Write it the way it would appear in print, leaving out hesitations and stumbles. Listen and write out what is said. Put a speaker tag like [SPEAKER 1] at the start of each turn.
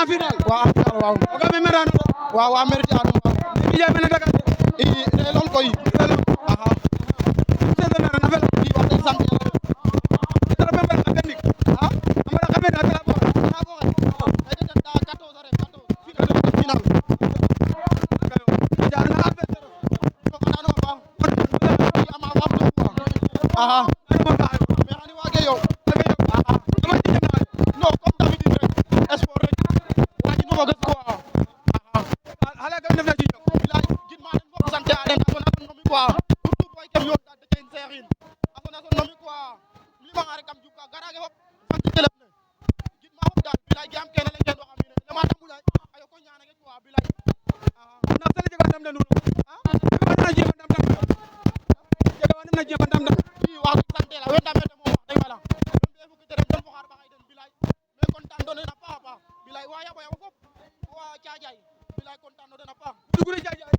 [SPEAKER 1] en final
[SPEAKER 2] waaw
[SPEAKER 1] o ga me merano
[SPEAKER 2] waaw mérite ano
[SPEAKER 1] i jaɓe na Dakar
[SPEAKER 2] i lool koy aha
[SPEAKER 1] sese mera na fel
[SPEAKER 2] i wax dëgg sant Yàlla
[SPEAKER 1] tara be mbal ka tendik amara xame na tara bo
[SPEAKER 2] ay de da 14 ref 14 final
[SPEAKER 1] jaar na adversaire
[SPEAKER 2] ko andano ba i ama fam to aha mais xani wage yow non comme d'habitude rek sport rek waji no foges quoi
[SPEAKER 1] xale ka ndef na ci
[SPEAKER 2] bilay gidma den fop sant a den a sona son nomi quoi surtout boy kem yoon da ten serin a sona son nomi quoi limanga rek kam jupka garage fop sant kelep ne gidma fop dal bilay jam kene le ken waxa mine lema tambulay ayo ko ñanage quoi bilay
[SPEAKER 1] na sele jega ndam le nuun jega na jema ndam ndam jega wa na jema ndam ndam
[SPEAKER 2] i wax dëgg sant Yàlla we ndamete moom wax dëgg Yàlla we fukki dërëm den fo xaar baxay den bilay mais content no den a paax a paax bilay wa yaboy fop wa Thiadiaye bilay content no den a paax
[SPEAKER 1] dugure Thiadiaye